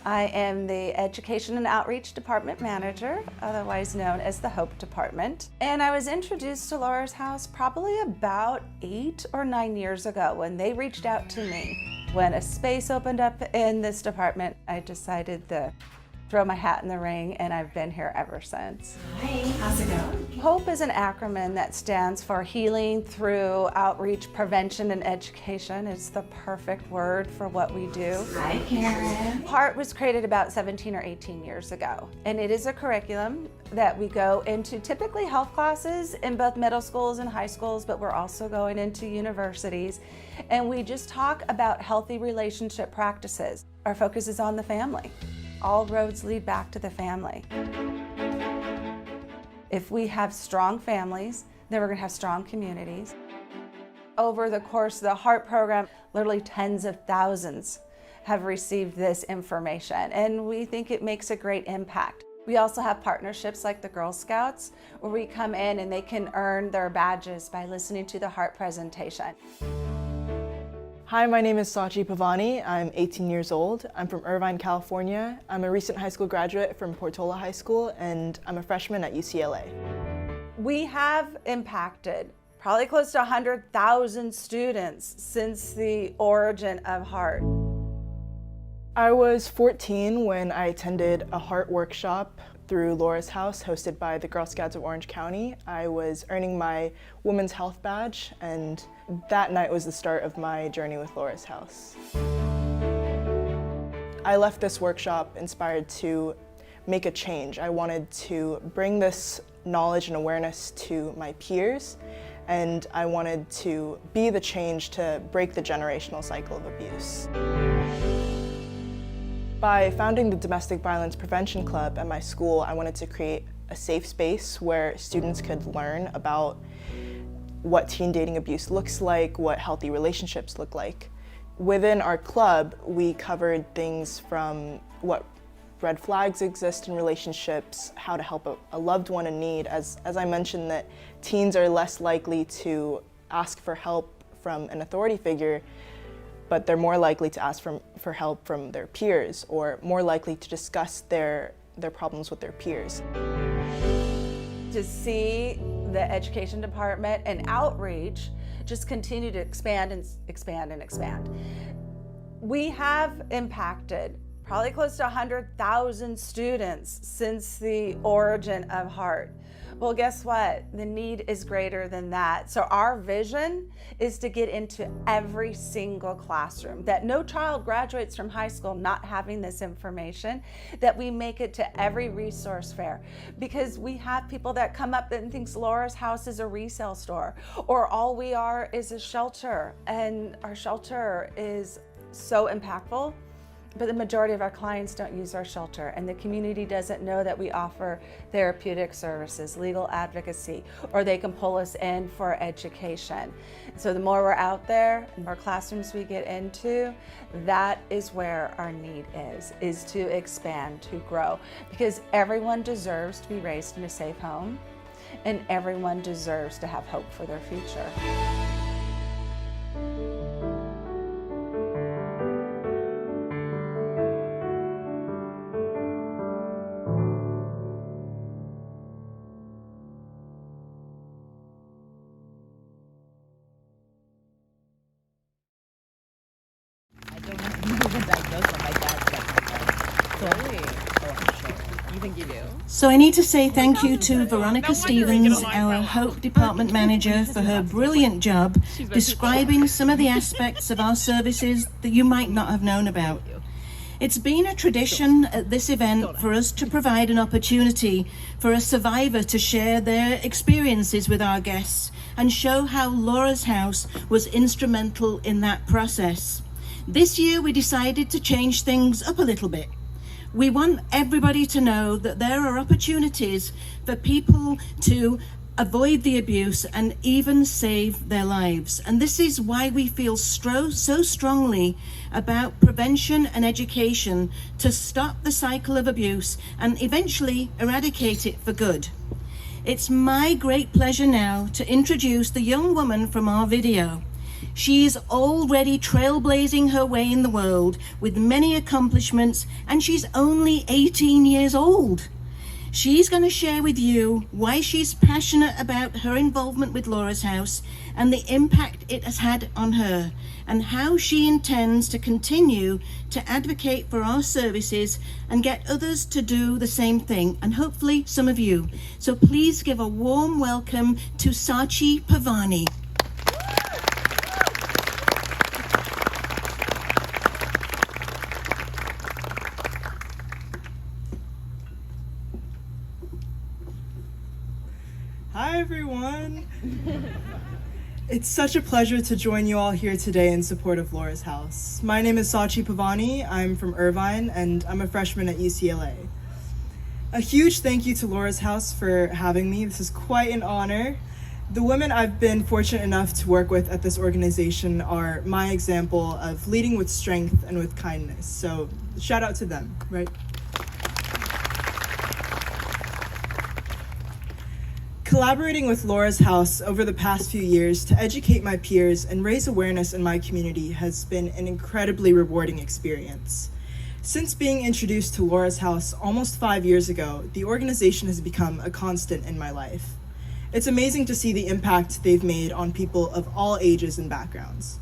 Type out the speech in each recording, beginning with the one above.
I am the Education and Outreach Department Manager, otherwise known as the Hope Department. And I was introduced to Laura's House probably about 8 or 9 years ago when they reached out to me. When a space opened up in this department, I decided to throw my hat in the ring, and I've been here ever since. Hi, how's it going? HOPE is an acronym that stands for Healing Through Outreach, Prevention, and Education. It's the perfect word for what we do. Hi, Karen. HEART was created about 17 or 18 years ago, and it is a curriculum that we go into typically health classes in both middle schools and high schools, but we're also going into universities, and we just talk about healthy relationship practices. Our focus is on the family. All roads lead back to the family. If we have strong families, then we're going to have strong communities. Over the course of the HEART program, literally tens of thousands have received this information, and we think it makes a great impact. We also have partnerships like the Girl Scouts, where we come in and they can earn their badges by listening to the HEART presentation. Hi, my name is Sachi Pavani. I'm 18 years old. I'm from Irvine, California. I'm a recent high school graduate from Portola High School, and I'm a freshman at UCLA. We have impacted probably close to 100,000 students since the origin of HEART. I was 14 when I attended a HEART workshop through Laura's House, hosted by the Girl Scouts of Orange County. I was earning my Women's Health Badge, and that night was the start of my journey with Laura's House. I left this workshop inspired to make a change. I wanted to bring this knowledge and awareness to my peers, and I wanted to be the change to break the generational cycle of abuse. By founding the Domestic Violence Prevention Club at my school, I wanted to create a safe space where students could learn about what teen dating abuse looks like, what healthy relationships look like. Within our club, we covered things from what red flags exist in relationships, how to help a loved one in need. As I mentioned, that teens are less likely to ask for help from an authority figure, but they're more likely to ask for help from their peers, or more likely to discuss their problems with their peers. To see the education department and outreach just continue to expand and expand and expand. We have impacted probably close to 100,000 students since the origin of HEART. Well, guess what? The need is greater than that. So our vision is to get into every single classroom, that no child graduates from high school not having this information, that we make it to every resource fair. Because we have people that come up and thinks Laura's House is a resale store, or all we are is a shelter, and our shelter is so impactful. But the majority of our clients don't use our shelter, and the community doesn't know that we offer therapeutic services, legal advocacy, or they can pull us in for education. So the more we're out there, the more classrooms we get into, that is where our need is to expand, to grow. Because everyone deserves to be raised in a safe home, and everyone deserves to have hope for their future. So I need to say thank you to Veronica Stevens, our Hope Department Manager, for her brilliant job describing some of the aspects of our services that you might not have known about. It's been a tradition at this event for us to provide an opportunity for a survivor to share their experiences with our guests and show how Laura's House was instrumental in that process. This year we decided to change things up a little bit. We want everybody to know that there are opportunities for people to avoid the abuse and even save their lives. And this is why we feel so strongly about prevention and education to stop the cycle of abuse and eventually eradicate it for good. It's my great pleasure now to introduce the young woman from our video. She is already trailblazing her way in the world with many accomplishments, and she's only 18 years old. She's going to share with you why she's passionate about her involvement with Laura's House and the impact it has had on her, and how she intends to continue to advocate for our services and get others to do the same thing, and hopefully some of you. So please give a warm welcome to Sachi Pavani. Hi everyone! It's such a pleasure to join you all here today in support of Laura's House. My name is Sachi Pavani, I'm from Irvine, and I'm a freshman at UCLA. A huge thank you to Laura's House for having me. This is quite an honor. The women I've been fortunate enough to work with at this organization are my example of leading with strength and with kindness, so shout out to them, right? Collaborating with Laura's House over the past few years to educate my peers and raise awareness in my community has been an incredibly rewarding experience. Since being introduced to Laura's House almost 5 years ago, the organization has become a constant in my life. It's amazing to see the impact they've made on people of all ages and backgrounds.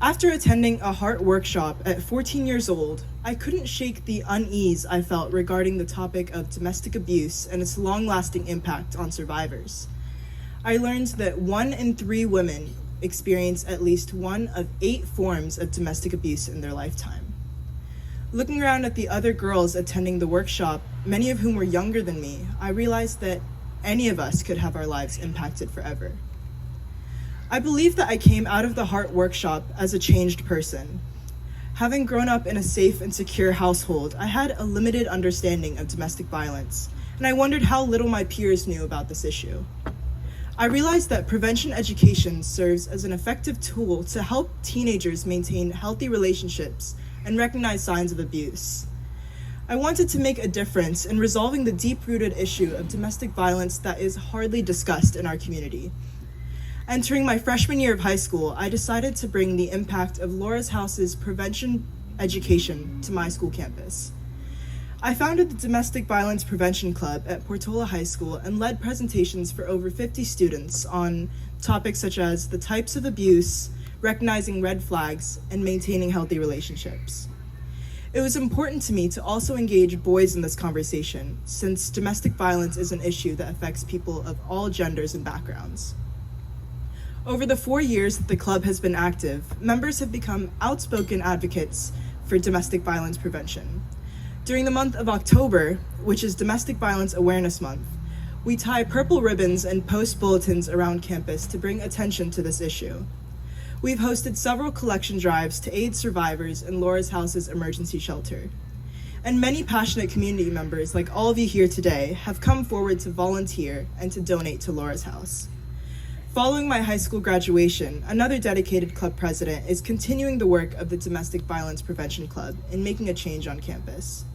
After attending a heart workshop at 14 years old, I couldn't shake the unease I felt regarding the topic of domestic abuse and its long-lasting impact on survivors. I learned that 1 in 3 women experience at least one of 8 forms of domestic abuse in their lifetime. Looking around at the other girls attending the workshop, many of whom were younger than me, I realized that any of us could have our lives impacted forever. I believe that I came out of the heart workshop as a changed person. Having grown up in a safe and secure household, I had a limited understanding of domestic violence, and I wondered how little my peers knew about this issue. I realized that prevention education serves as an effective tool to help teenagers maintain healthy relationships and recognize signs of abuse. I wanted to make a difference in resolving the deep-rooted issue of domestic violence that is hardly discussed in our community. Entering my freshman year of high school, I decided to bring the impact of Laura's House's prevention education to my school campus. I founded the Domestic Violence Prevention Club at Portola High School and led presentations for over 50 students on topics such as the types of abuse, recognizing red flags, and maintaining healthy relationships. It was important to me to also engage boys in this conversation, since domestic violence is an issue that affects people of all genders and backgrounds. Over the 4 years that the club has been active, members have become outspoken advocates for domestic violence prevention. During the month of October, which is Domestic Violence Awareness Month, we tie purple ribbons and post bulletins around campus to bring attention to this issue. We've hosted several collection drives to aid survivors in Laura's House's emergency shelter. And many passionate community members, like all of you here today, have come forward to volunteer and to donate to Laura's House. Following my high school graduation, another dedicated club president is continuing the work of the Domestic Violence Prevention Club in making a change on campus.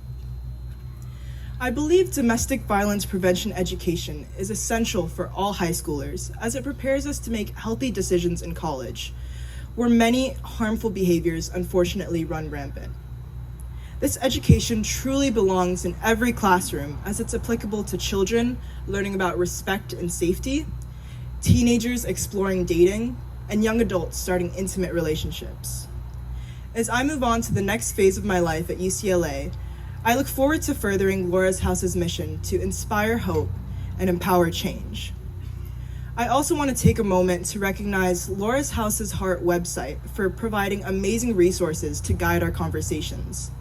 I believe domestic violence prevention education is essential for all high schoolers, as it prepares us to make healthy decisions in college, where many harmful behaviors unfortunately run rampant. This education truly belongs in every classroom, as it's applicable to children learning about respect and safety, teenagers exploring dating, and young adults starting intimate relationships. As I move on to the next phase of my life at UCLA, I look forward to furthering Laura's House's mission to inspire hope and empower change. I also want to take a moment to recognize Laura's House's Heart website for providing amazing resources to guide our conversations.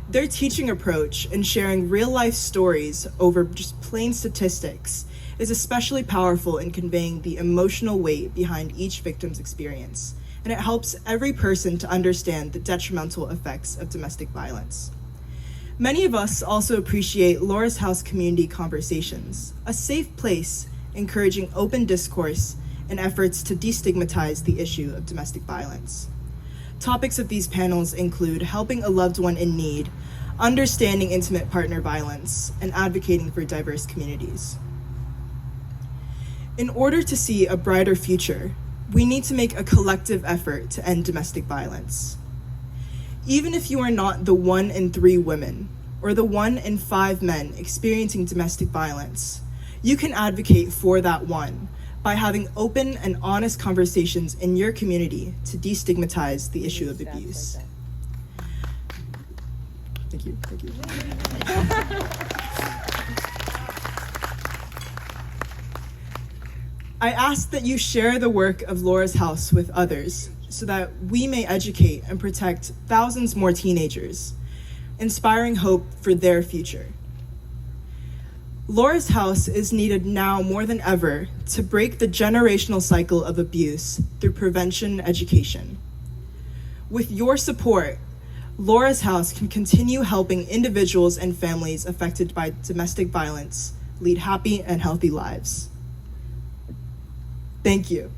Their teaching approach and sharing real-life stories over just plain statistics is especially powerful in conveying the emotional weight behind each victim's experience, and it helps every person to understand the detrimental effects of domestic violence. Many of us also appreciate Laura's House Community Conversations, a safe place encouraging open discourse and efforts to destigmatize the issue of domestic violence. Topics of these panels include helping a loved one in need, understanding intimate partner violence, and advocating for diverse communities. In order to see a brighter future, We need to make a collective effort to end domestic violence. Even if you are not the 1 in 3 women or the 1 in 5 men experiencing domestic violence, you can advocate for that one by having open and honest conversations in your community to destigmatize the issue of abuse. Thank you. I ask that you share the work of Laura's House with others so that we may educate and protect thousands more teenagers, inspiring hope for their future. Laura's House is needed now more than ever to break the generational cycle of abuse through prevention education. With your support, Laura's House can continue helping individuals and families affected by domestic violence lead happy and healthy lives. Thank you.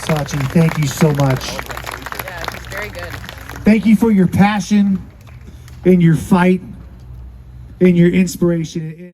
Sachi, thank you so much. Yeah, it's very good. Thank you for your passion and your fight and your inspiration.